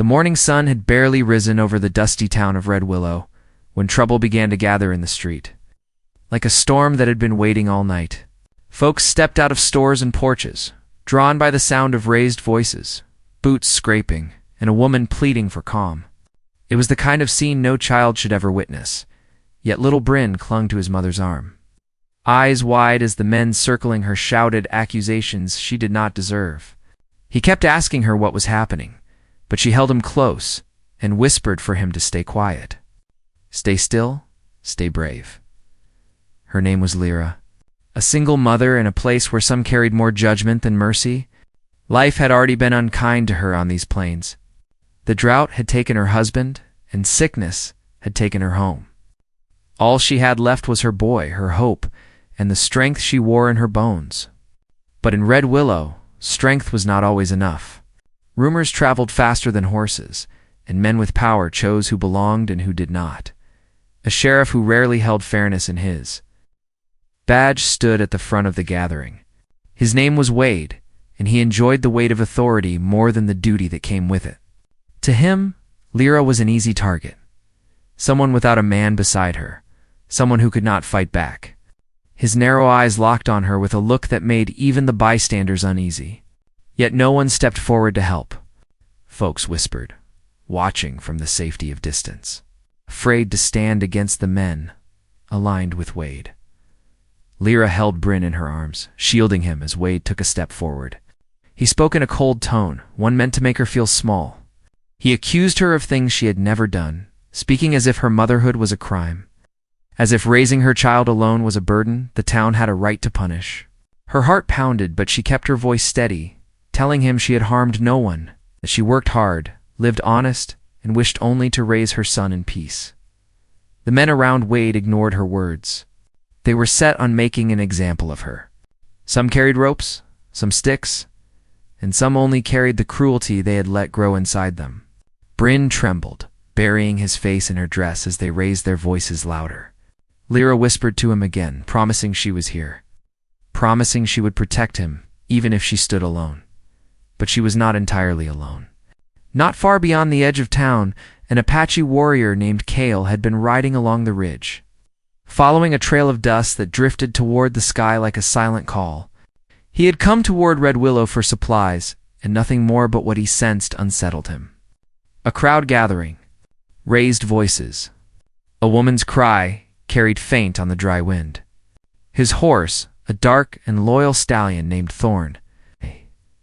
The morning sun had barely risen over the dusty town of Red Willow when trouble began to gather in the street. Like a storm that had been waiting all night, folks stepped out of stores and porches, drawn by the sound of raised voices, boots scraping, and a woman pleading for calm. It was the kind of scene no child should ever witness, yet little Bryn clung to his mother's arm, eyes wide as the men circling her shouted accusations she did not deserve. He kept asking her what was happening, but she held him close and whispered for him to stay quiet. Stay still, stay brave. Her name was Lyra. A single mother in a place where some carried more judgment than mercy. Life had already been unkind to her on these plains. The drought had taken her husband, and sickness had taken her home. All she had left was her boy, her hope, and the strength she wore in her bones. But in Red Willow, strength was not always enough. Rumors traveled faster than horses, and men with power chose who belonged and who did not. A sheriff who rarely held fairness in his badge stood at the front of the gathering. His name was Wade, and he enjoyed the weight of authority more than the duty that came with it. To him, Lyra was an easy target. Someone without a man beside her, someone who could not fight back. His narrow eyes locked on her with a look that made even the bystanders uneasy. Yet no one stepped forward to help. Folks whispered, watching from the safety of distance, afraid to stand against the men aligned with Wade. Lyra held Bryn in her arms, shielding him as Wade took a step forward. He spoke in a cold tone, one meant to make her feel small. He accused her of things she had never done, speaking as if her motherhood was a crime. As if raising her child alone was a burden the town had a right to punish. Her heart pounded, but she kept her voice steady, telling him she had harmed no one, that she worked hard, lived honest, and wished only to raise her son in peace. The men around Wade ignored her words. They were set on making an example of her. Some carried ropes, some sticks, and some only carried the cruelty they had let grow inside them. Bryn trembled, burying his face in her dress as they raised their voices louder. Lyra whispered to him again, promising she was here, promising she would protect him, even if she stood alone. But she was not entirely alone. Not far beyond the edge of town, an Apache warrior named Cale had been riding along the ridge, following a trail of dust that drifted toward the sky like a silent call. He had come toward Red Willow for supplies, and nothing more but what he sensed unsettled him. A crowd gathering, raised voices. A woman's cry carried faint on the dry wind. His horse, a dark and loyal stallion named Thorn,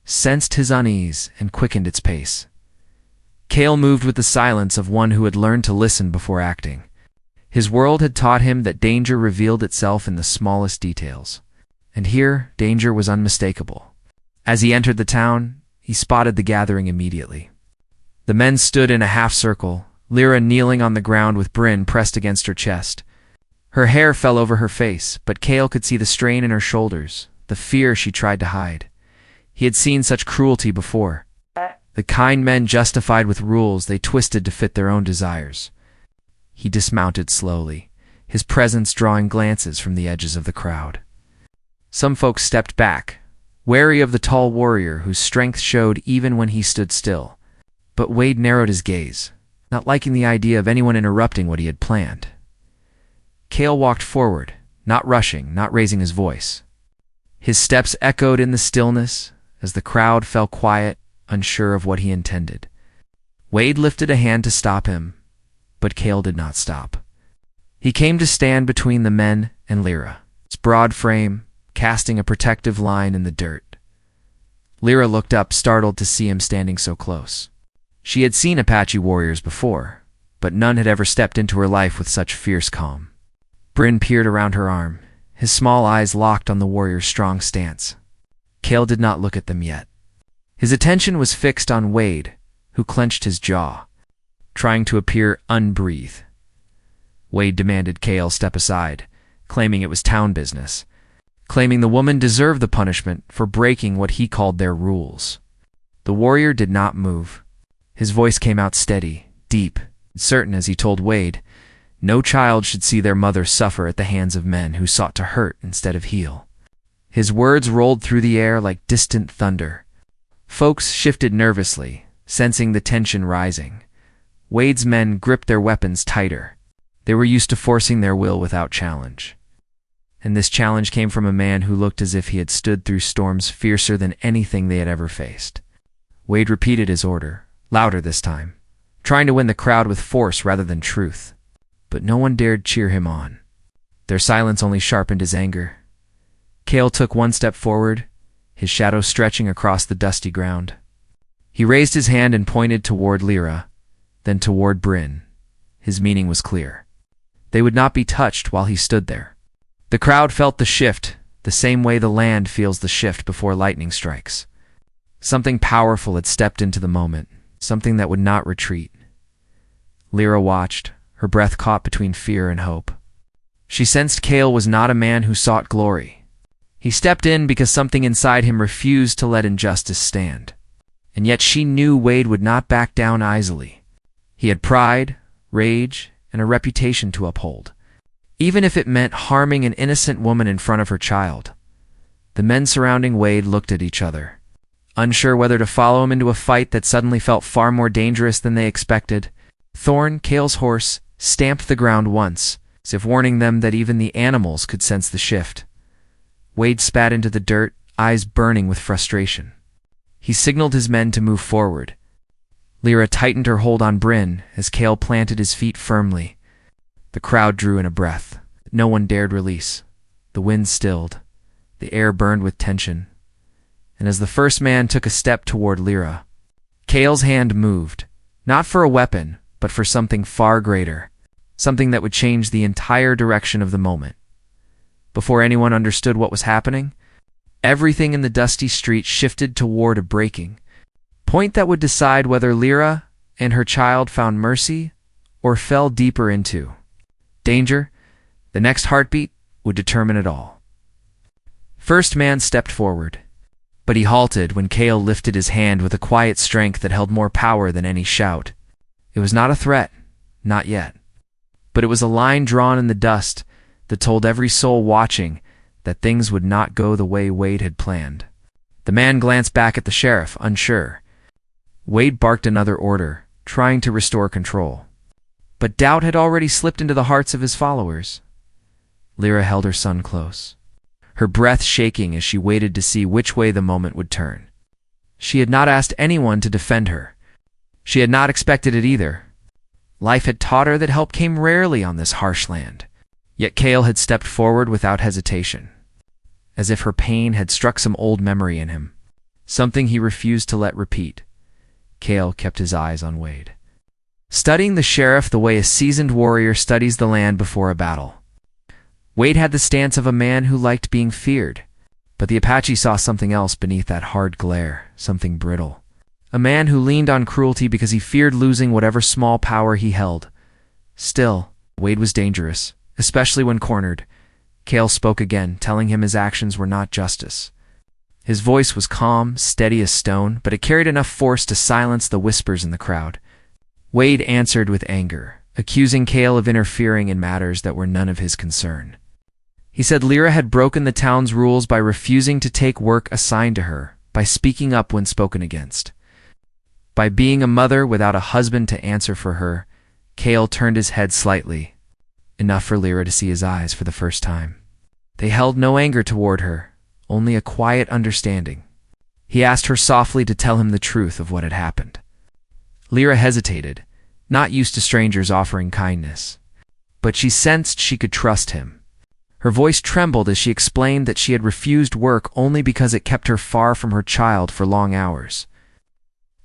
sensed his unease and quickened its pace. Cale moved with the silence of one who had learned to listen before acting. His world had taught him that danger revealed itself in the smallest details. And here, danger was unmistakable. As he entered the town, he spotted the gathering immediately. The men stood in a half-circle, Lyra kneeling on the ground with Bryn pressed against her chest. Her hair fell over her face, but Cale could see the strain in her shoulders, the fear she tried to hide. He had seen such cruelty before. The kind men justified with rules they twisted to fit their own desires. He dismounted slowly, his presence drawing glances from the edges of the crowd. Some folks stepped back, wary of the tall warrior whose strength showed even when he stood still. But Wade narrowed his gaze, not liking the idea of anyone interrupting what he had planned. Cale walked forward, not rushing, not raising his voice. His steps echoed in the stillness as the crowd fell quiet, unsure of what he intended. Wade lifted a hand to stop him, but Cale did not stop. He came to stand between the men and Lyra, its broad frame casting a protective line in the dirt. Lyra looked up, startled to see him standing so close. She had seen Apache warriors before, but none had ever stepped into her life with such fierce calm. Bryn peered around her arm, his small eyes locked on the warrior's strong stance. Cale did not look at them yet. His attention was fixed on Wade, who clenched his jaw, trying to appear unbreathed. Wade demanded Cale step aside, claiming it was town business, claiming the woman deserved the punishment for breaking what he called their rules. The warrior did not move. His voice came out steady, deep, and certain as he told Wade, no child should see their mother suffer at the hands of men who sought to hurt instead of heal. His words rolled through the air like distant thunder. Folks shifted nervously, Sensing the tension rising, Wade's men gripped their weapons tighter. They were used to forcing their will without challenge. And this challenge came from a man who looked as if he had stood through storms fiercer than anything they had ever faced. Wade repeated his order, louder this time, trying to win the crowd with force rather than truth. But no one dared cheer him on. Their silence only sharpened his anger. Cale took one step forward, his shadow stretching across the dusty ground. He raised his hand and pointed toward Lyra, then toward Bryn. His meaning was clear. They would not be touched while he stood there. The crowd felt the shift, the same way the land feels the shift before lightning strikes. Something powerful had stepped into the moment, something that would not retreat. Lyra watched, her breath caught between fear and hope. She sensed Cale was not a man who sought glory. He stepped in because something inside him refused to let injustice stand. And yet she knew Wade would not back down easily. He had pride, rage, and a reputation to uphold, even if it meant harming an innocent woman in front of her child. The men surrounding Wade looked at each other, unsure whether to follow him into a fight that suddenly felt far more dangerous than they expected. Thorn, Cale's horse, stamped the ground once, as if warning them that even the animals could sense the shift. Wade spat into the dirt, eyes burning with frustration. He signaled his men to move forward. Lyra tightened her hold on Bryn as Cale planted his feet firmly. The crowd drew in a breath. No one dared release. The wind stilled. The air burned with tension. And as the first man took a step toward Lyra, Cale's hand moved, not for a weapon, but for something far greater, something that would change the entire direction of the moment. Before anyone understood what was happening, everything in the dusty street shifted toward a breaking point that would decide whether Lyra and her child found mercy or fell deeper into danger. The next heartbeat would determine it all. First man stepped forward, but he halted when Cale lifted his hand with a quiet strength that held more power than any shout. It was not a threat, not yet, but it was a line drawn in the dust that told every soul watching that things would not go the way Wade had planned. The man glanced back at the sheriff, unsure. Wade barked another order, trying to restore control. But doubt had already slipped into the hearts of his followers. Lyra held her son close, her breath shaking as she waited to see which way the moment would turn. She had not asked anyone to defend her. She had not expected it either. Life had taught her that help came rarely on this harsh land. Yet Cale had stepped forward without hesitation, as if her pain had struck some old memory in him, something he refused to let repeat. Cale kept his eyes on Wade, studying the sheriff the way a seasoned warrior studies the land before a battle. Wade had the stance of a man who liked being feared, but the Apache saw something else beneath that hard glare, something brittle. A man who leaned on cruelty because he feared losing whatever small power he held. Still, Wade was dangerous, especially when cornered. Cale spoke again, telling him his actions were not justice. His voice was calm, steady as stone, but it carried enough force to silence the whispers in the crowd. Wade answered with anger, accusing Cale of interfering in matters that were none of his concern. He said Lyra had broken the town's rules by refusing to take work assigned to her, by speaking up when spoken against. By being a mother without a husband to answer for her. Cale turned his head slightly, enough for Lyra to see his eyes for the first time. They held no anger toward her, only a quiet understanding. He asked her softly to tell him the truth of what had happened. Lyra hesitated, not used to strangers offering kindness, but she sensed she could trust him. Her voice trembled as she explained that she had refused work only because it kept her far from her child for long hours,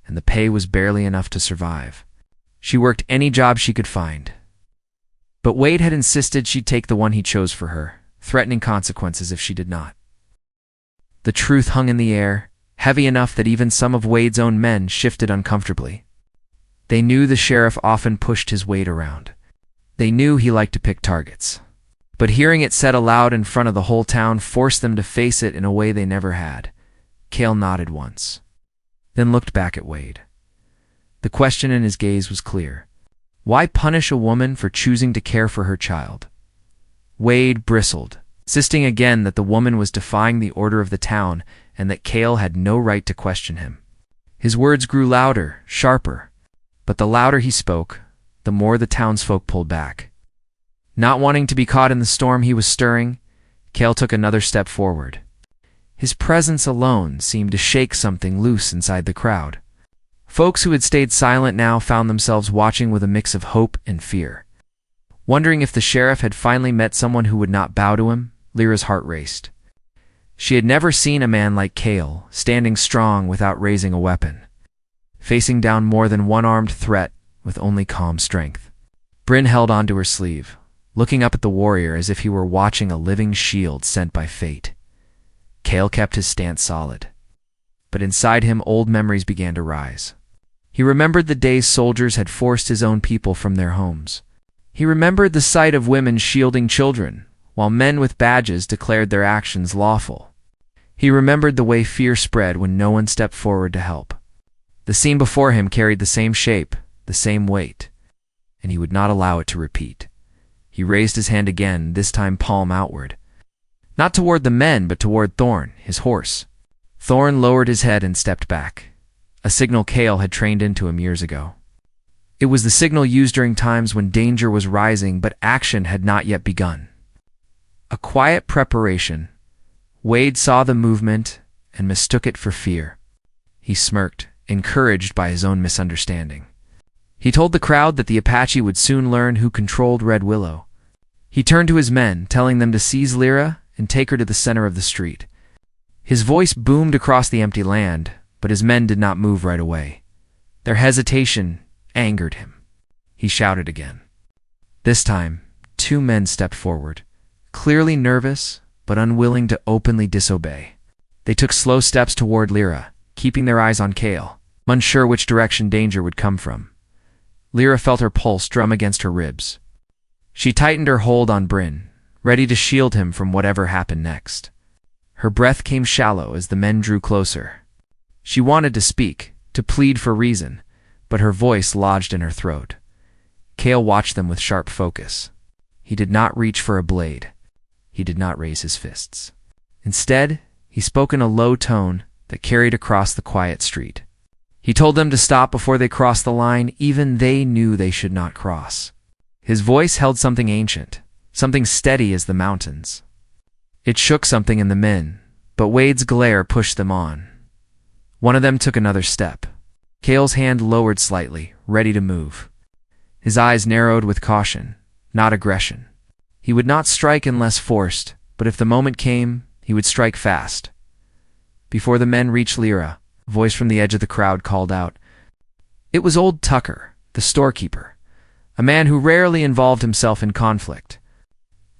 and the pay was barely enough to survive. She worked any job she could find. But Wade had insisted she'd take the one he chose for her, threatening consequences if she did not. The truth hung in the air, heavy enough that even some of Wade's own men shifted uncomfortably. They knew the sheriff often pushed his weight around. They knew he liked to pick targets. But hearing it said aloud in front of the whole town forced them to face it in a way they never had. Cale nodded once, then looked back at Wade. The question in his gaze was clear. Why punish a woman for choosing to care for her child? Wade bristled, insisting again that the woman was defying the order of the town and that Cale had no right to question him. His words grew louder, sharper, but the louder he spoke, the more the townsfolk pulled back. Not wanting to be caught in the storm he was stirring, Cale took another step forward. His presence alone seemed to shake something loose inside the crowd. Folks who had stayed silent now found themselves watching with a mix of hope and fear. Wondering if the sheriff had finally met someone who would not bow to him, Lyra's heart raced. She had never seen a man like Cale, standing strong without raising a weapon, facing down more than one armed threat with only calm strength. Bryn held onto her sleeve, looking up at the warrior as if he were watching a living shield sent by fate. Cale kept his stance solid, but inside him old memories began to rise. He remembered the days soldiers had forced his own people from their homes. He remembered the sight of women shielding children, while men with badges declared their actions lawful. He remembered the way fear spread when no one stepped forward to help. The scene before him carried the same shape, the same weight, and he would not allow it to repeat. He raised his hand again, this time palm outward. Not toward the men, but toward Thorn, his horse. Thorn lowered his head and stepped back, a signal Cale had trained into him years ago. It was the signal used during times when danger was rising but action had not yet begun. A quiet preparation. Wade saw the movement and mistook it for fear. He smirked, encouraged by his own misunderstanding. He told the crowd that the Apache would soon learn who controlled Red Willow. He turned to his men, telling them to seize Lyra and take her to the center of the street. His voice boomed across the empty land, but his men did not move right away. Their hesitation angered him. He shouted again. This time, 2 men stepped forward, clearly nervous but unwilling to openly disobey. They took slow steps toward Lyra, keeping their eyes on Cale, unsure which direction danger would come from. Lyra felt her pulse drum against her ribs. She tightened her hold on Bryn, ready to shield him from whatever happened next. Her breath came shallow as the men drew closer. She wanted to speak, to plead for reason, but her voice lodged in her throat. Cale watched them with sharp focus. He did not reach for a blade. He did not raise his fists. Instead, he spoke in a low tone that carried across the quiet street. He told them to stop before they crossed the line even they knew they should not cross. His voice held something ancient, something steady as the mountains. It shook something in the men, but Wade's glare pushed them on. One of them took another step. Cale's hand lowered slightly, ready to move. His eyes narrowed with caution, not aggression. He would not strike unless forced, but if the moment came, he would strike fast. Before the men reached Lyra, a voice from the edge of the crowd called out. It was old Tucker, the storekeeper, a man who rarely involved himself in conflict.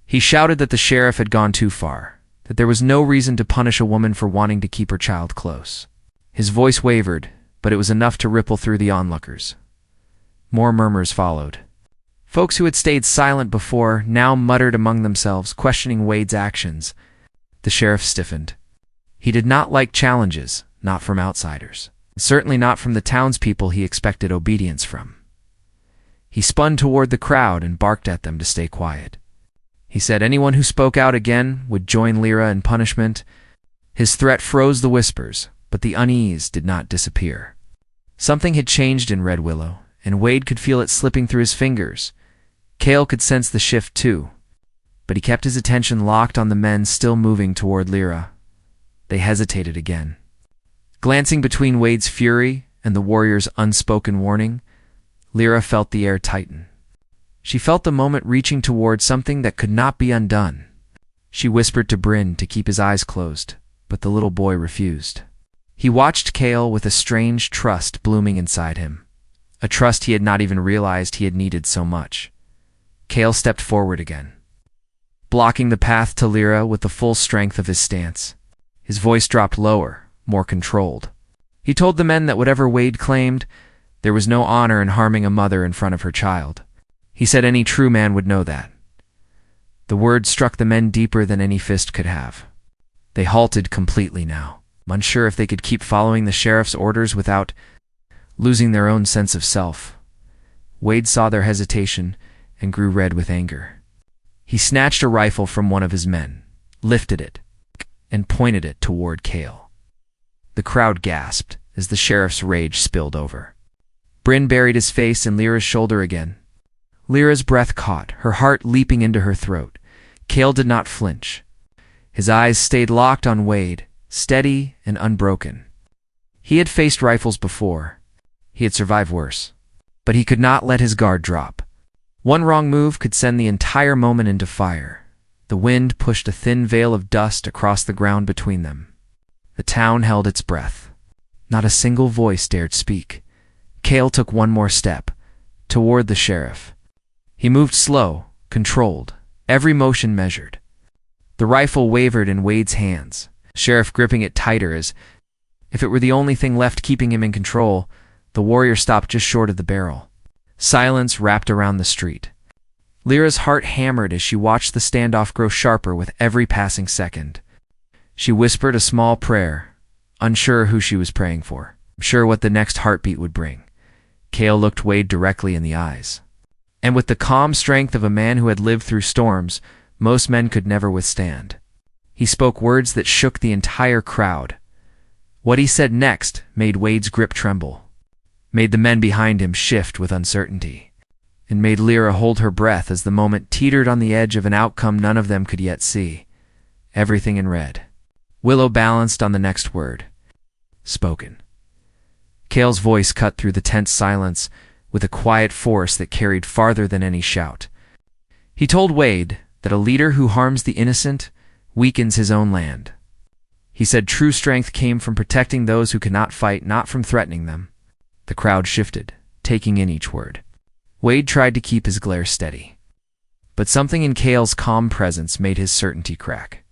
He shouted that the sheriff had gone too far, that there was no reason to punish a woman for wanting to keep her child close. His voice wavered, but it was enough to ripple through the onlookers. More murmurs followed. Folks who had stayed silent before now muttered among themselves, questioning Wade's actions. The sheriff stiffened. He did not like challenges, not from outsiders, certainly not from the townspeople he expected obedience from. He spun toward the crowd and barked at them to stay quiet. He said anyone who spoke out again would join Lyra in punishment. His threat froze the whispers, but the unease did not disappear. Something had changed in Red Willow, and Wade could feel it slipping through his fingers. Cale could sense the shift too, but he kept his attention locked on the men still moving toward Lyra. They hesitated again. Glancing between Wade's fury and the warrior's unspoken warning, Lyra felt the air tighten. She felt the moment reaching toward something that could not be undone. She whispered to Bryn to keep his eyes closed, but the little boy refused. He watched Cale with a strange trust blooming inside him, a trust he had not even realized he had needed so much. Cale stepped forward again, blocking the path to Lyra with the full strength of his stance. His voice dropped lower, more controlled. He told the men that whatever Wade claimed, there was no honor in harming a mother in front of her child. He said any true man would know that. The word struck the men deeper than any fist could have. They halted completely now, unsure if they could keep following the sheriff's orders without losing their own sense of self. Wade saw their hesitation and grew red with anger. He snatched a rifle from one of his men, lifted it, and pointed it toward Cale. The crowd gasped, as the sheriff's rage spilled over. Bryn buried his face in Lyra's shoulder again. Lyra's breath caught, her heart leaping into her throat. Cale did not flinch. His eyes stayed locked on Wade, steady and unbroken. He had faced rifles before. He had survived worse. But he could not let his guard drop. One wrong move could send the entire moment into fire. The wind pushed a thin veil of dust across the ground between them. The town held its breath. Not a single voice dared speak. Cale took one more step, toward the sheriff. He moved slow, controlled, every motion measured. The rifle wavered in Wade's hands, sheriff gripping it tighter as if it were the only thing left keeping him in control. The warrior stopped just short of the barrel. Silence wrapped around the street. Lyra's heart hammered as she watched the standoff grow sharper with every passing second. She whispered a small prayer, unsure who she was praying for, sure what the next heartbeat would bring. Cale looked Wade directly in the eyes. And with the calm strength of a man who had lived through storms most men could never withstand, he spoke words that shook the entire crowd. What he said next made Wade's grip tremble, made the men behind him shift with uncertainty, and made Lyra hold her breath as the moment teetered on the edge of an outcome none of them could yet see. Everything in red. Willow balanced on the next word. Spoken. Cale's voice cut through the tense silence with a quiet force that carried farther than any shout. He told Wade that a leader who harms the innocent weakens his own land. He said true strength came from protecting those who cannot fight, not from threatening them. The crowd shifted, taking in each word. Wade tried to keep his glare steady. But something in Cale's calm presence made his certainty crack.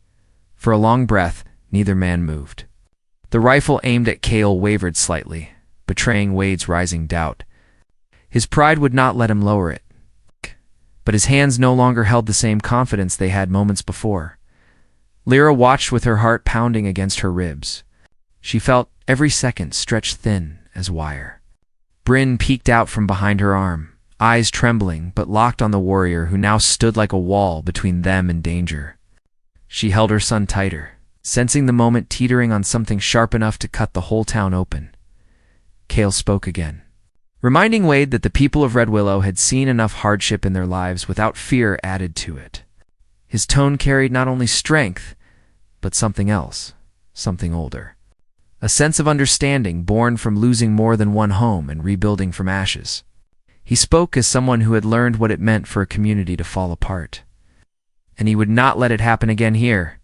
For a long breath, neither man moved. The rifle aimed at Cale wavered slightly, betraying Wade's rising doubt. His pride would not let him lower it. But his hands no longer held the same confidence they had moments before. Lyra watched with her heart pounding against her ribs. She felt every second stretched thin as wire. Bryn peeked out from behind her arm, eyes trembling but locked on the warrior who now stood like a wall between them and danger. She held her son tighter, sensing the moment teetering on something sharp enough to cut the whole town open. Cale spoke again, reminding Wade that the people of Red Willow had seen enough hardship in their lives without fear added to it. His tone carried not only strength, but something else, something older. A sense of understanding born from losing more than one home and rebuilding from ashes. He spoke as someone who had learned what it meant for a community to fall apart. And he would not let it happen again here.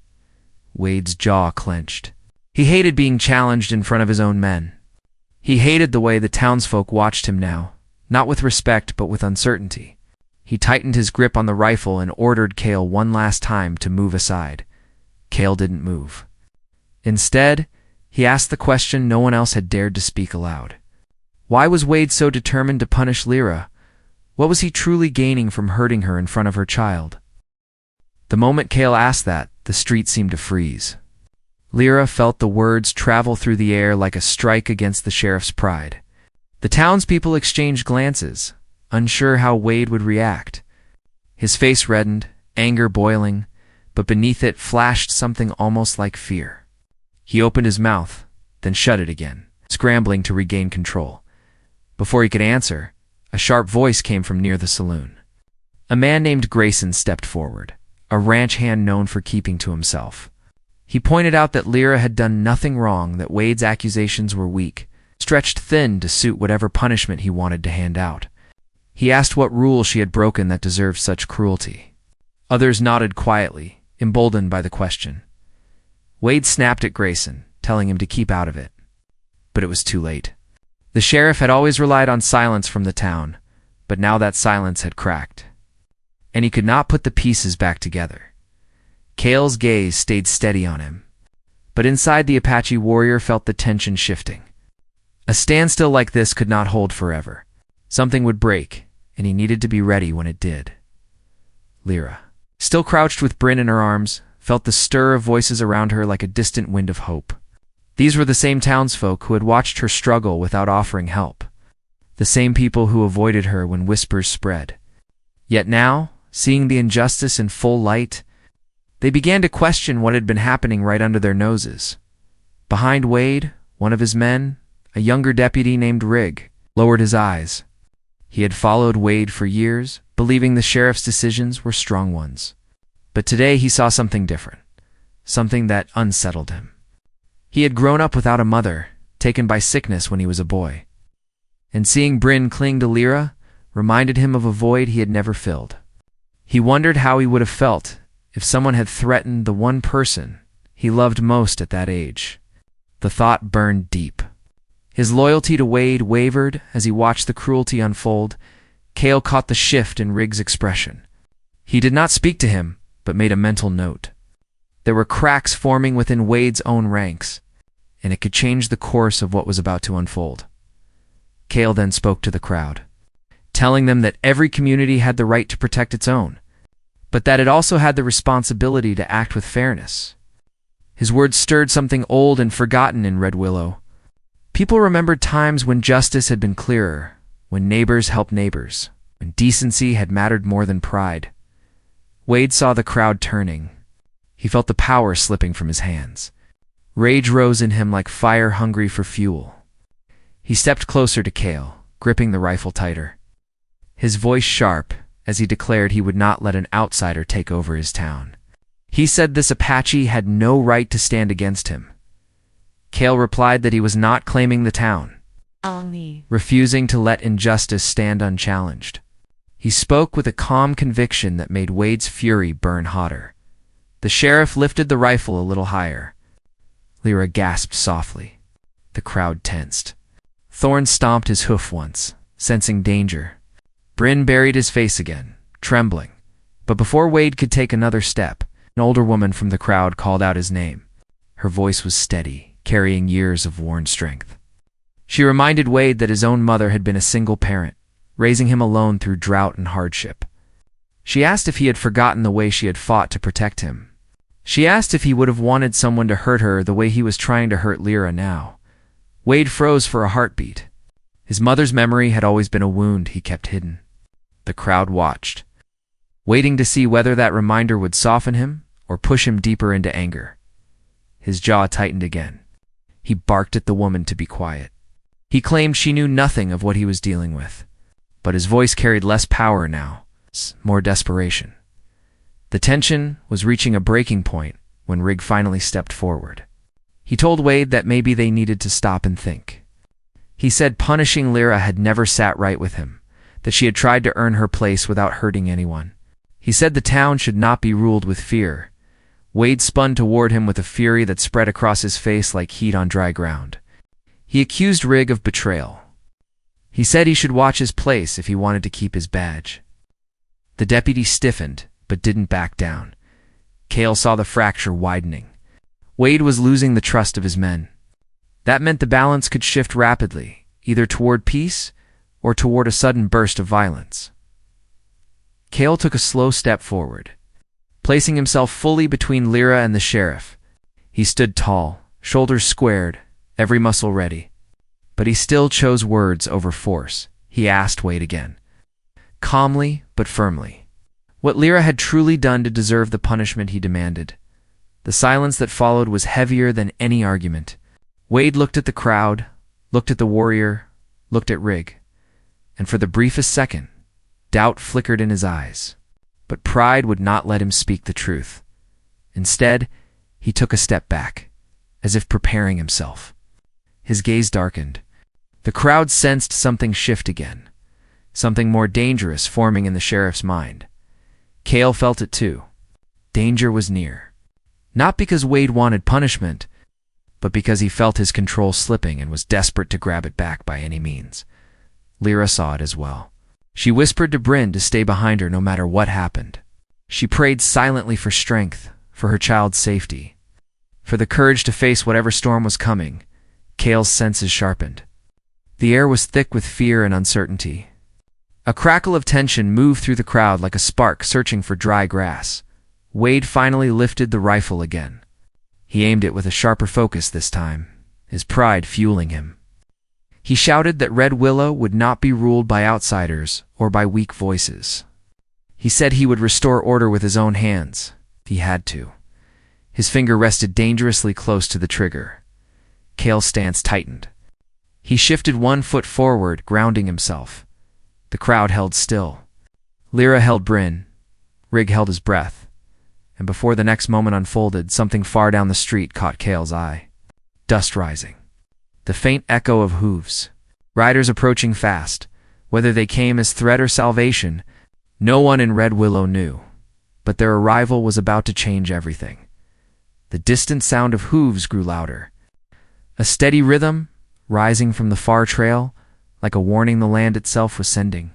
Wade's jaw clenched. He hated being challenged in front of his own men. He hated the way the townsfolk watched him now, not with respect but with uncertainty. He tightened his grip on the rifle and ordered Cale one last time to move aside. Cale didn't move. Instead, he asked the question no one else had dared to speak aloud. Why was Wade so determined to punish Lyra? What was he truly gaining from hurting her in front of her child? The moment Cale asked that, the street seemed to freeze. Lyra felt the words travel through the air like a strike against the sheriff's pride. The townspeople exchanged glances, unsure how Wade would react. His face reddened, anger boiling, but beneath it flashed something almost like fear. He opened his mouth, then shut it again, scrambling to regain control. Before he could answer, a sharp voice came from near the saloon. A man named Grayson stepped forward, a ranch hand known for keeping to himself. He pointed out that Lyra had done nothing wrong, that Wade's accusations were weak, stretched thin to suit whatever punishment he wanted to hand out. He asked what rule she had broken that deserved such cruelty. Others nodded quietly, emboldened by the question. Wade snapped at Grayson, telling him to keep out of it. But it was too late. The sheriff had always relied on silence from the town, but now that silence had cracked. And he could not put the pieces back together. Cale's gaze stayed steady on him, but inside the Apache warrior felt the tension shifting. A standstill like this could not hold forever. Something would break, and he needed to be ready when it did. Lyra, still crouched with Bryn in her arms, felt the stir of voices around her like a distant wind of hope. These were the same townsfolk who had watched her struggle without offering help, the same people who avoided her when whispers spread. Yet now, seeing the injustice in full light, they began to question what had been happening right under their noses. Behind Wade, one of his men, a younger deputy named Rig, lowered his eyes. He had followed Wade for years, believing the sheriff's decisions were strong ones. But today he saw something different, something that unsettled him. He had grown up without a mother, taken by sickness when he was a boy. And seeing Bryn cling to Lyra reminded him of a void he had never filled. He wondered how he would have felt if someone had threatened the one person he loved most at that age. The thought burned deep. His loyalty to Wade wavered as he watched the cruelty unfold. Cale caught the shift in Rig's expression. He did not speak to him, but made a mental note. There were cracks forming within Wade's own ranks, and it could change the course of what was about to unfold. Cale then spoke to the crowd, telling them that every community had the right to protect its own, but that it also had the responsibility to act with fairness. His words stirred something old and forgotten in Red Willow. People remembered times when justice had been clearer, when neighbors helped neighbors, when decency had mattered more than pride. Wade saw the crowd turning. He felt the power slipping from his hands. Rage rose in him like fire hungry for fuel. He stepped closer to Cale, gripping the rifle tighter. His voice sharp as he declared he would not let an outsider take over his town. He said this Apache had no right to stand against him. Cale replied that he was not claiming the town, refusing to let injustice stand unchallenged. He spoke with a calm conviction that made Wade's fury burn hotter. The sheriff lifted the rifle a little higher. Lyra gasped softly. The crowd tensed. Thorn stomped his hoof once, sensing danger. Bryn buried his face again, trembling. But before Wade could take another step, an older woman from the crowd called out his name. Her voice was steady, carrying years of worn strength. She reminded Wade that his own mother had been a single parent, raising him alone through drought and hardship. She asked if he had forgotten the way she had fought to protect him. She asked if he would have wanted someone to hurt her the way he was trying to hurt Lyra now. Wade froze for a heartbeat. His mother's memory had always been a wound he kept hidden. The crowd watched, waiting to see whether that reminder would soften him or push him deeper into anger. His jaw tightened again. He barked at the woman to be quiet. He claimed she knew nothing of what he was dealing with, but his voice carried less power now, more desperation. The tension was reaching a breaking point when Rig finally stepped forward. He told Wade that maybe they needed to stop and think. He said punishing Lyra had never sat right with him, that she had tried to earn her place without hurting anyone. He said the town should not be ruled with fear. Wade spun toward him with a fury that spread across his face like heat on dry ground. He accused Rig of betrayal. He said he should watch his place if he wanted to keep his badge. The deputy stiffened, but didn't back down. Cale saw the fracture widening. Wade was losing the trust of his men. That meant the balance could shift rapidly, either toward peace or toward a sudden burst of violence. Cale took a slow step forward, placing himself fully between Lyra and the sheriff. He stood tall, shoulders squared, every muscle ready. But he still chose words over force. He asked Wade again, calmly but firmly, what Lyra had truly done to deserve the punishment he demanded. The silence that followed was heavier than any argument. Wade looked at the crowd, looked at the warrior, looked at Rig, and for the briefest second, doubt flickered in his eyes. But pride would not let him speak the truth. Instead, he took a step back, as if preparing himself. His gaze darkened. The crowd sensed something shift again, something more dangerous forming in the sheriff's mind. Cale felt it too. Danger was near. Not because Wade wanted punishment, but because he felt his control slipping and was desperate to grab it back by any means. Lyra saw it as well. She whispered to Bryn to stay behind her no matter what happened. She prayed silently for strength, for her child's safety, for the courage to face whatever storm was coming. Cale's senses sharpened. The air was thick with fear and uncertainty. A crackle of tension moved through the crowd like a spark searching for dry grass. Wade finally lifted the rifle again. He aimed it with a sharper focus this time, his pride fueling him. He shouted that Red Willow would not be ruled by outsiders or by weak voices. He said he would restore order with his own hands. He had to. His finger rested dangerously close to the trigger. Cale's stance tightened. He shifted 1 foot forward, grounding himself. The crowd held still. Lyra held Bryn. Rig held his breath. And before the next moment unfolded, something far down the street caught Cale's eye. Dust rising. The faint echo of hooves. Riders approaching fast. Whether they came as threat or salvation, no one in Red Willow knew. But their arrival was about to change everything. The distant sound of hooves grew louder. A steady rhythm, rising from the far trail, like a warning the land itself was sending.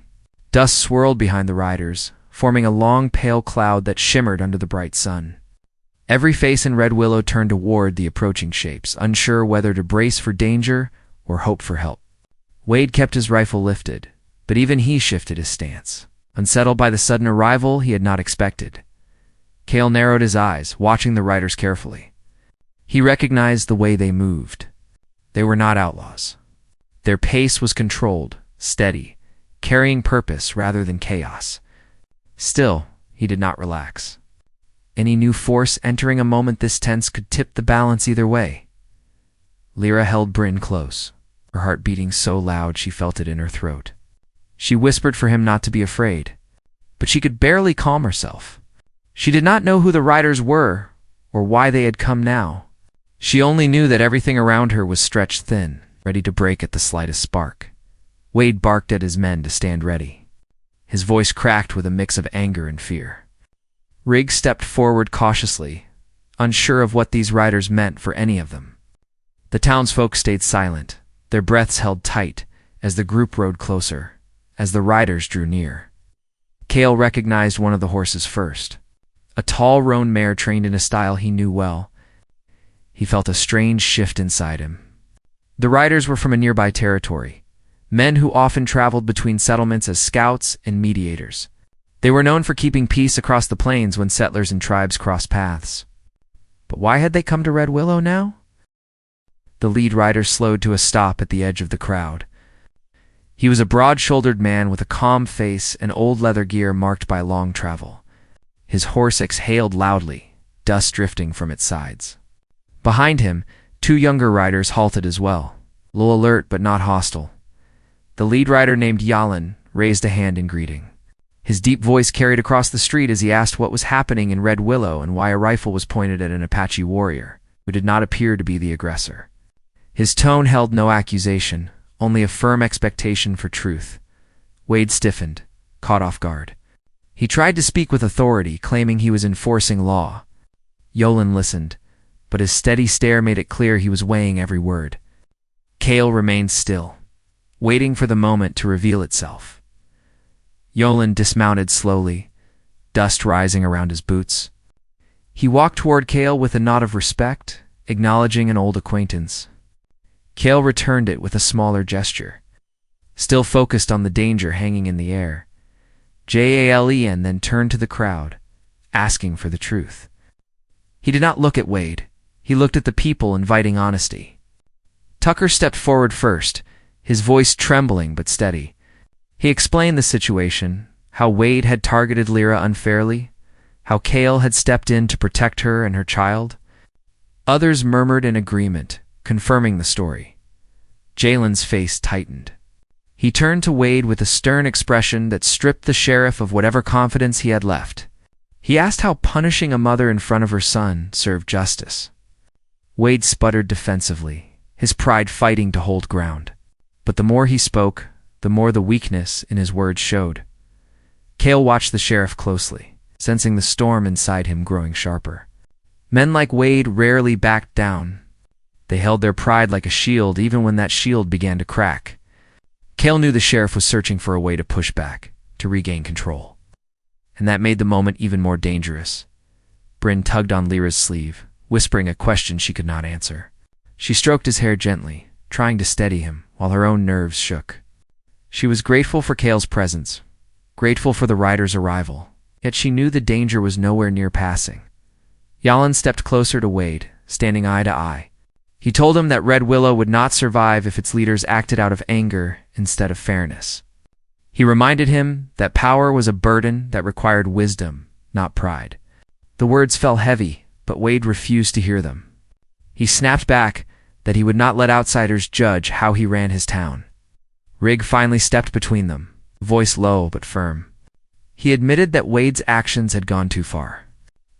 Dust swirled behind the riders, forming a long pale cloud that shimmered under the bright sun. Every face in Red Willow turned toward the approaching shapes, unsure whether to brace for danger or hope for help. Wade kept his rifle lifted, but even he shifted his stance, unsettled by the sudden arrival he had not expected. Cale narrowed his eyes, watching the riders carefully. He recognized the way they moved. They were not outlaws. Their pace was controlled, steady, carrying purpose rather than chaos. Still, he did not relax. Any new force entering a moment this tense could tip the balance either way. Lyra held Bryn close, her heart beating so loud she felt it in her throat. She whispered for him not to be afraid, but she could barely calm herself. She did not know who the riders were or why they had come now. She only knew that everything around her was stretched thin, ready to break at the slightest spark. Wade barked at his men to stand ready. His voice cracked with a mix of anger and fear. Rig stepped forward cautiously, unsure of what these riders meant for any of them. The townsfolk stayed silent, their breaths held tight as the group rode closer, as the riders drew near. Cale recognized one of the horses first. A tall roan mare trained in a style he knew well. He felt a strange shift inside him. The riders were from a nearby territory, men who often traveled between settlements as scouts and mediators. They were known for keeping peace across the plains when settlers and tribes crossed paths. But why had they come to Red Willow now? The lead rider slowed to a stop at the edge of the crowd. He was a broad-shouldered man with a calm face and old leather gear marked by long travel. His horse exhaled loudly, dust drifting from its sides. Behind him, 2 younger riders halted as well, low alert but not hostile. The lead rider, named Yalin, raised a hand in greeting. His deep voice carried across the street as he asked what was happening in Red Willow and why a rifle was pointed at an Apache warrior, who did not appear to be the aggressor. His tone held no accusation, only a firm expectation for truth. Wade stiffened, caught off guard. He tried to speak with authority, claiming he was enforcing law. Yolan listened, but his steady stare made it clear he was weighing every word. Cale remained still, waiting for the moment to reveal itself. Yolan dismounted slowly, dust rising around his boots. He walked toward Cale with a nod of respect, acknowledging an old acquaintance. Cale returned it with a smaller gesture, still focused on the danger hanging in the air. Jalen then turned to the crowd, asking for the truth. He did not look at Wade. He looked at the people, inviting honesty. Tucker stepped forward first, his voice trembling but steady. He explained the situation, how Wade had targeted Lyra unfairly, how Cale had stepped in to protect her and her child. Others murmured in agreement, confirming the story. Jalen's face tightened. He turned to Wade with a stern expression that stripped the sheriff of whatever confidence he had left. He asked how punishing a mother in front of her son served justice. Wade sputtered defensively, his pride fighting to hold ground. But the more he spoke, the more the weakness in his words showed. Cale watched the sheriff closely, sensing the storm inside him growing sharper. Men like Wade rarely backed down. They held their pride like a shield even when that shield began to crack. Cale knew the sheriff was searching for a way to push back, to regain control. And that made the moment even more dangerous. Bryn tugged on Lyra's sleeve, whispering a question she could not answer. She stroked his hair gently, trying to steady him, while her own nerves shook. She was grateful for Cale's presence, grateful for the rider's arrival, yet she knew the danger was nowhere near passing. Yalin stepped closer to Wade, standing eye to eye. He told him that Red Willow would not survive if its leaders acted out of anger instead of fairness. He reminded him that power was a burden that required wisdom, not pride. The words fell heavy, but Wade refused to hear them. He snapped back, that he would not let outsiders judge how he ran his town. Rig finally stepped between them, voice low but firm. He admitted that Wade's actions had gone too far.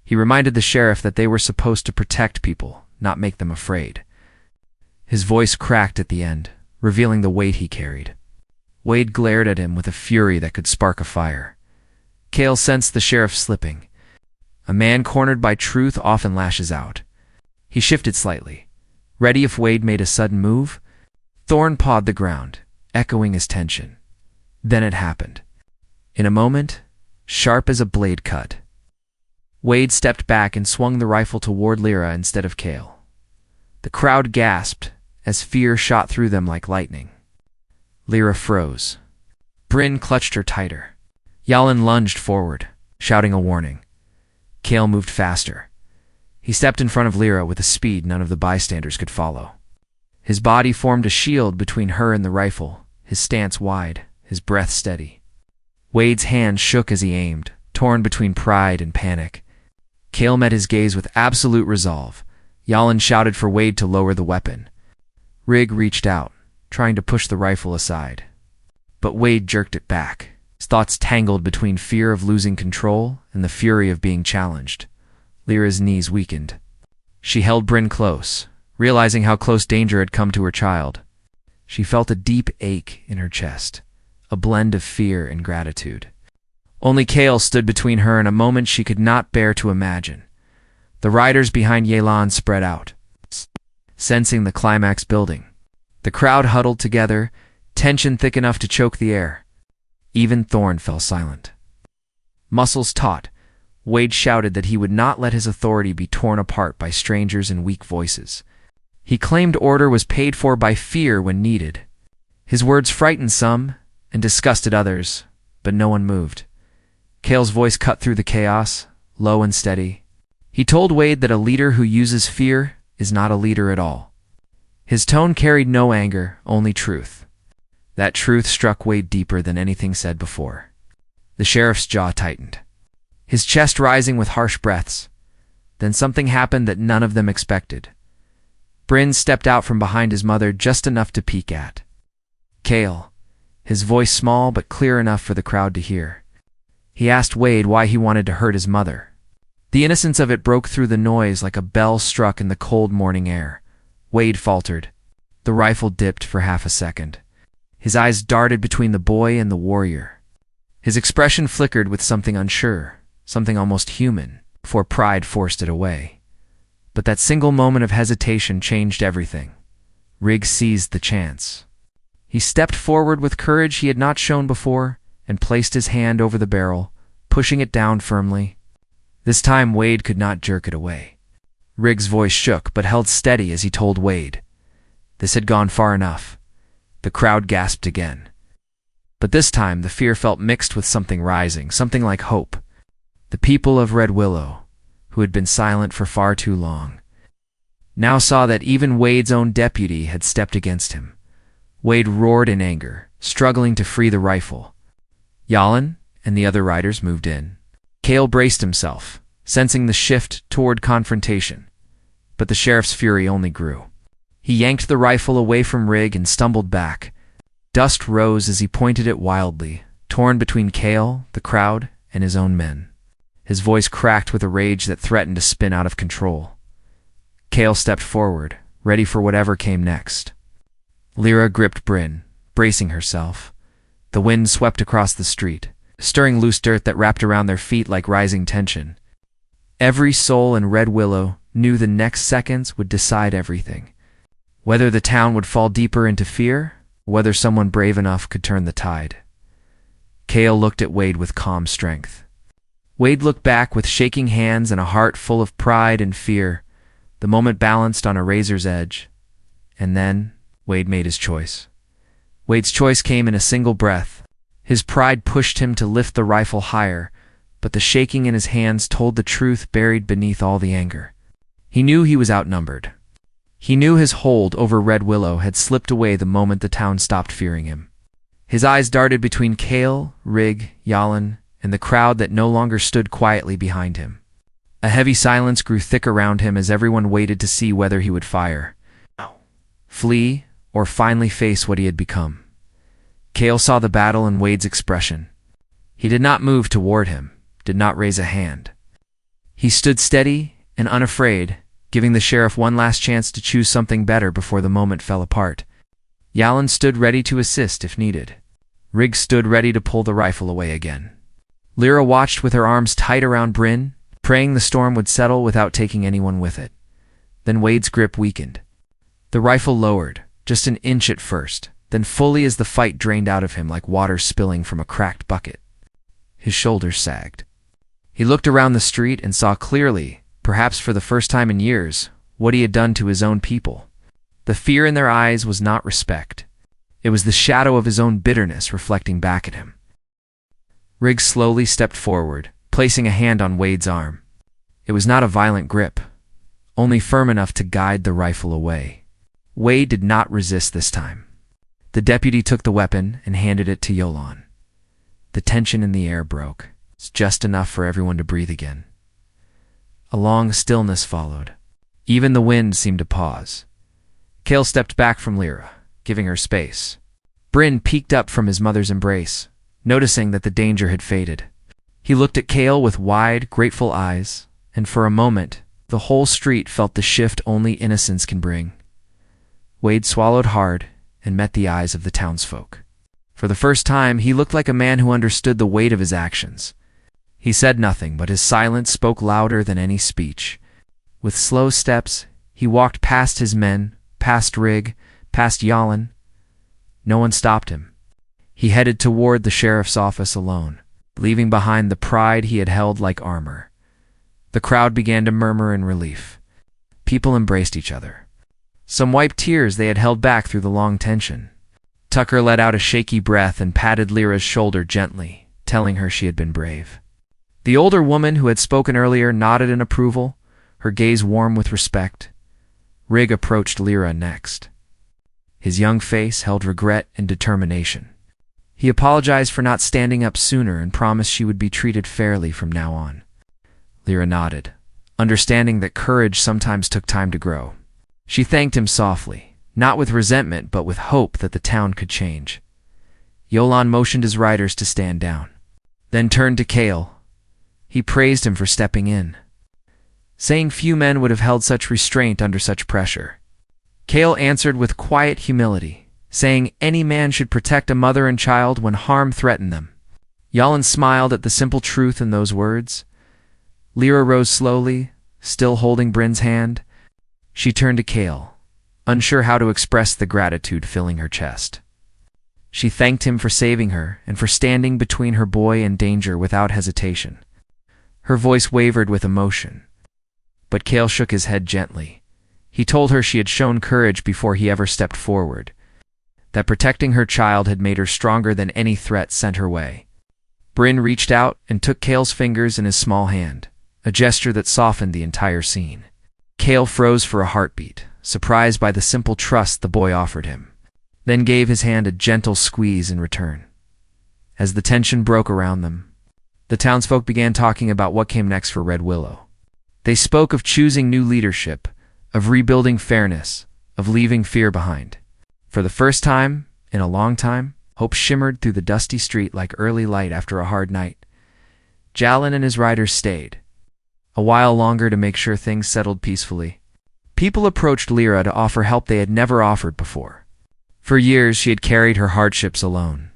He reminded the sheriff that they were supposed to protect people, not make them afraid. His voice cracked at the end, revealing the weight he carried. Wade glared at him with a fury that could spark a fire. Cale sensed the sheriff slipping. A man cornered by truth often lashes out. He shifted slightly, ready if Wade made a sudden move. Thorn pawed the ground, echoing his tension. Then it happened. In a moment, sharp as a blade cut. Wade stepped back and swung the rifle toward Lyra instead of Cale. The crowd gasped as fear shot through them like lightning. Lyra froze. Bryn clutched her tighter. Yalin lunged forward, shouting a warning. Cale moved faster. He stepped in front of Lyra with a speed none of the bystanders could follow. His body formed a shield between her and the rifle, his stance wide, his breath steady. Wade's hand shook as he aimed, torn between pride and panic. Cale met his gaze with absolute resolve. Yalin shouted for Wade to lower the weapon. Rig reached out, trying to push the rifle aside. But Wade jerked it back. His thoughts tangled between fear of losing control and the fury of being challenged. Lyra's knees weakened. She held Bryn close, realizing how close danger had come to her child. She felt a deep ache in her chest, a blend of fear and gratitude. Only Cale stood between her and a moment she could not bear to imagine. The riders behind Yelan spread out, sensing the climax building. The crowd huddled together, tension thick enough to choke the air. Even Thorn fell silent. Muscles taut, Wade shouted that he would not let his authority be torn apart by strangers and weak voices. He claimed order was paid for by fear when needed. His words frightened some and disgusted others, but no one moved. Cale's voice cut through the chaos, low and steady. He told Wade that a leader who uses fear is not a leader at all. His tone carried no anger, only truth. That truth struck Wade deeper than anything said before. The sheriff's jaw tightened, his chest rising with harsh breaths. Then something happened that none of them expected. Bryn stepped out from behind his mother just enough to peek at. Cale, his voice small but clear enough for the crowd to hear. He asked Wade why he wanted to hurt his mother. The innocence of it broke through the noise like a bell struck in the cold morning air. Wade faltered. The rifle dipped for half a second. His eyes darted between the boy and the warrior. His expression flickered with something unsure, something almost human, before pride forced it away. But that single moment of hesitation changed everything. Rig seized the chance. He stepped forward with courage he had not shown before and placed his hand over the barrel, pushing it down firmly. This time Wade could not jerk it away. Rig's voice shook but held steady as he told Wade. This had gone far enough. The crowd gasped again. But this time the fear felt mixed with something rising, something like hope. The people of Red Willow, who had been silent for far too long, now saw that even Wade's own deputy had stepped against him. Wade roared in anger, struggling to free the rifle. Yalin and the other riders moved in. Cale braced himself, sensing the shift toward confrontation. But the sheriff's fury only grew. He yanked the rifle away from Rig and stumbled back. Dust rose as he pointed it wildly, torn between Cale, the crowd, and his own men. His voice cracked with a rage that threatened to spin out of control. Cale stepped forward, ready for whatever came next. Lyra gripped Bryn, bracing herself. The wind swept across the street, stirring loose dirt that wrapped around their feet like rising tension. Every soul in Red Willow knew the next seconds would decide everything. Whether the town would fall deeper into fear, or whether someone brave enough could turn the tide. Cale looked at Wade with calm strength. Wade looked back with shaking hands and a heart full of pride and fear. The moment balanced on a razor's edge. And then Wade made his choice. Wade's choice came in a single breath. His pride pushed him to lift the rifle higher, but the shaking in his hands told the truth buried beneath all the anger. He knew he was outnumbered. He knew his hold over Red Willow had slipped away the moment the town stopped fearing him. His eyes darted between Cale, Rig, Yalin, and the crowd that no longer stood quietly behind him. A heavy silence grew thick around him as everyone waited to see whether he would fire. flee, or finally face what he had become. Cale saw the battle in Wade's expression. He did not move toward him, did not raise a hand. He stood steady and unafraid, giving the sheriff one last chance to choose something better before the moment fell apart. Yalin stood ready to assist if needed. Riggs stood ready to pull the rifle away again. Lyra watched with her arms tight around Bryn, praying the storm would settle without taking anyone with it. Then Wade's grip weakened. The rifle lowered, just an inch at first, then fully as the fight drained out of him like water spilling from a cracked bucket. His shoulders sagged. He looked around the street and saw clearly, perhaps for the first time in years, what he had done to his own people. The fear in their eyes was not respect. It was the shadow of his own bitterness reflecting back at him. Riggs slowly stepped forward, placing a hand on Wade's arm. It was not a violent grip, only firm enough to guide the rifle away. Wade did not resist this time. The deputy took the weapon and handed it to Yolan. The tension in the air broke. It's just enough for everyone to breathe again. A long stillness followed. Even the wind seemed to pause. Cale stepped back from Lyra, giving her space. Bryn peeked up from his mother's embrace, noticing that the danger had faded. He looked at Cale with wide, grateful eyes, and for a moment, the whole street felt the shift only innocence can bring. Wade swallowed hard and met the eyes of the townsfolk. For the first time, he looked like a man who understood the weight of his actions. He said nothing, but his silence spoke louder than any speech. With slow steps, he walked past his men, past Rigg, past Yalin. No one stopped him. He headed toward the sheriff's office alone, leaving behind the pride he had held like armor. The crowd began to murmur in relief. People embraced each other. Some wiped tears they had held back through the long tension. Tucker let out a shaky breath and patted Lyra's shoulder gently, telling her she had been brave. The older woman who had spoken earlier nodded in approval, her gaze warm with respect. Rigg approached Lyra next. His young face held regret and determination. He apologized for not standing up sooner and promised she would be treated fairly from now on. Lyra nodded, understanding that courage sometimes took time to grow. She thanked him softly, not with resentment but with hope that the town could change. Yolan motioned his riders to stand down, then turned to Cale. He praised him for stepping in, saying few men would have held such restraint under such pressure. Cale answered with quiet humility, saying any man should protect a mother and child when harm threatened them. Yalin smiled at the simple truth in those words. Lyra rose slowly, still holding Bryn's hand. She turned to Cale, unsure how to express the gratitude filling her chest. She thanked him for saving her and for standing between her boy and danger without hesitation. Her voice wavered with emotion, but Cale shook his head gently. He told her she had shown courage before he ever stepped forward, that protecting her child had made her stronger than any threat sent her way. Bryn reached out and took Cale's fingers in his small hand, a gesture that softened the entire scene. Cale froze for a heartbeat, surprised by the simple trust the boy offered him, then gave his hand a gentle squeeze in return. As the tension broke around them, the townsfolk began talking about what came next for Red Willow. They spoke of choosing new leadership, of rebuilding fairness, of leaving fear behind. For the first time, in a long time, hope shimmered through the dusty street like early light after a hard night. Jalin and his riders stayed, a while longer to make sure things settled peacefully. People approached Lyra to offer help they had never offered before. For years she had carried her hardships alone.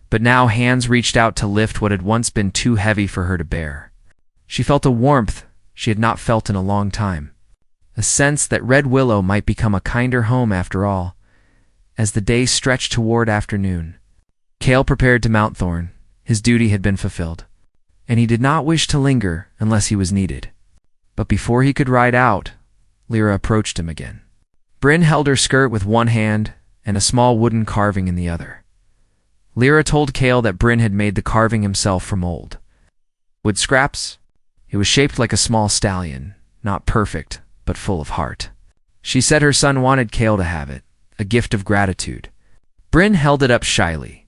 But now hands reached out to lift what had once been too heavy for her to bear. She felt a warmth she had not felt in a long time, a sense that Red Willow might become a kinder home after all. As the day stretched toward afternoon, Cale prepared to mount Thorn. His duty had been fulfilled, and he did not wish to linger unless he was needed. But before he could ride out, Lyra approached him again. Bryn held her skirt with one hand and a small wooden carving in the other. Lyra told Cale that Bryn had made the carving himself from old wood scraps. It was shaped like a small stallion, not perfect, but full of heart. She said her son wanted Cale to have it, a gift of gratitude. Bryn held it up shyly.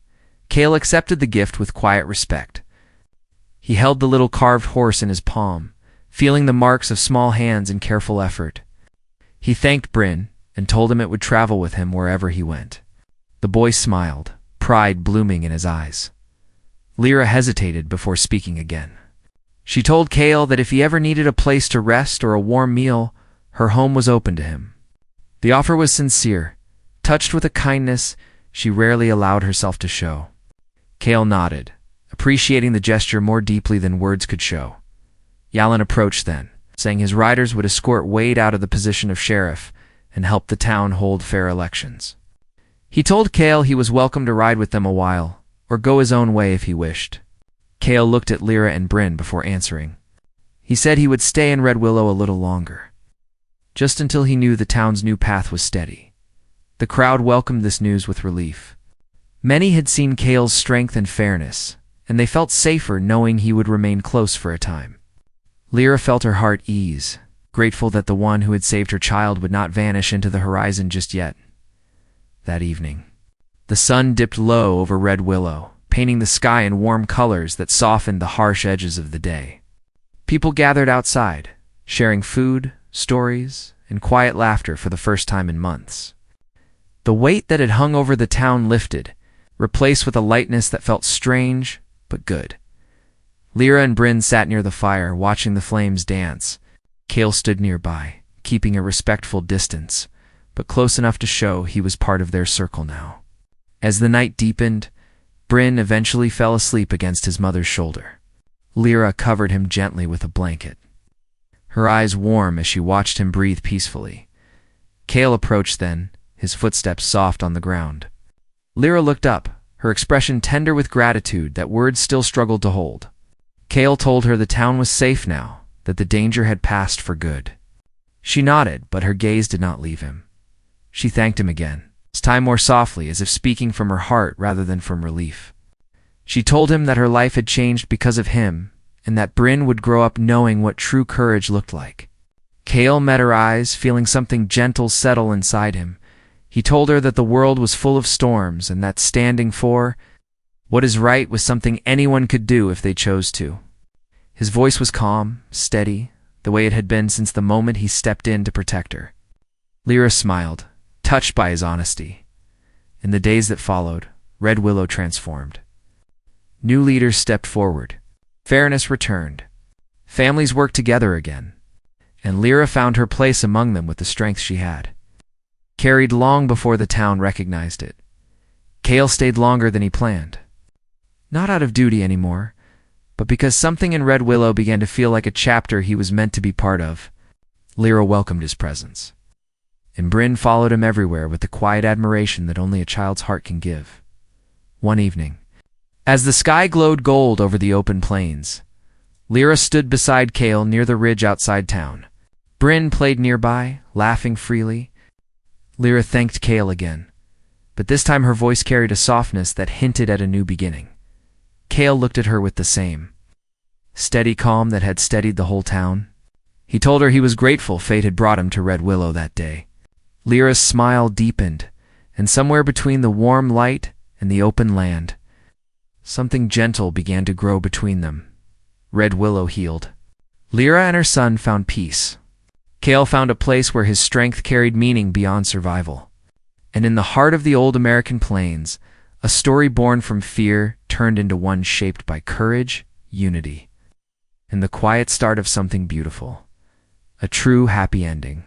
Cale accepted the gift with quiet respect. He held the little carved horse in his palm, feeling the marks of small hands and careful effort. He thanked Bryn, and told him it would travel with him wherever he went. The boy smiled, pride blooming in his eyes. Lyra hesitated before speaking again. She told Cale that if he ever needed a place to rest or a warm meal, her home was open to him. The offer was sincere, touched with a kindness she rarely allowed herself to show. Cale nodded, appreciating the gesture more deeply than words could show. Yalin approached then, saying his riders would escort Wade out of the position of sheriff and help the town hold fair elections. He told Cale he was welcome to ride with them a while, or go his own way if he wished. Cale looked at Lyra and Bryn before answering. He said he would stay in Red Willow a little longer, just until he knew the town's new path was steady. The crowd welcomed this news with relief. Many had seen Cale's strength and fairness, and they felt safer knowing he would remain close for a time. Lyra felt her heart ease, grateful that the one who had saved her child would not vanish into the horizon just yet. That evening, the sun dipped low over Red Willow, painting the sky in warm colors that softened the harsh edges of the day. People gathered outside, sharing food, stories, and quiet laughter for the first time in months. The weight that had hung over the town lifted, replaced with a lightness that felt strange but good. Lyra and Bryn sat near the fire, watching the flames dance. Cale stood nearby, keeping a respectful distance, but close enough to show he was part of their circle now. As the night deepened, Bryn eventually fell asleep against his mother's shoulder. Lyra covered him gently with a blanket, her eyes warm as she watched him breathe peacefully. Cale approached then, his footsteps soft on the ground. Lyra looked up, her expression tender with gratitude that words still struggled to hold. Cale told her the town was safe now, that the danger had passed for good. She nodded, but her gaze did not leave him. She thanked him again, this time more softly, as if speaking from her heart rather than from relief. She told him that her life had changed because of him, and that Bryn would grow up knowing what true courage looked like. Cale met her eyes, feeling something gentle settle inside him. He told her that the world was full of storms, and that standing for what is right was something anyone could do if they chose to. His voice was calm, steady, the way it had been since the moment he stepped in to protect her. Lyra smiled, touched by his honesty. In the days that followed, Red Willow transformed. New leaders stepped forward. Fairness returned. Families worked together again. And Lyra found her place among them with the strength she had, carried long before the town recognized it. Cale stayed longer than he planned. Not out of duty anymore, but because something in Red Willow began to feel like a chapter he was meant to be part of. Lyra welcomed his presence, and Bryn followed him everywhere with the quiet admiration that only a child's heart can give. One evening, as the sky glowed gold over the open plains, Lyra stood beside Cale near the ridge outside town. Bryn played nearby, laughing freely. Lyra thanked Cale again, but this time her voice carried a softness that hinted at a new beginning. Cale looked at her with the same steady calm that had steadied the whole town. He told her he was grateful fate had brought him to Red Willow that day. Lyra's smile deepened, and somewhere between the warm light and the open land, something gentle began to grow between them. Red Willow healed. Lyra and her son found peace. Cale found a place where his strength carried meaning beyond survival. And in the heart of the old American plains, a story born from fear turned into one shaped by courage, unity, and the quiet start of something beautiful. A true happy ending.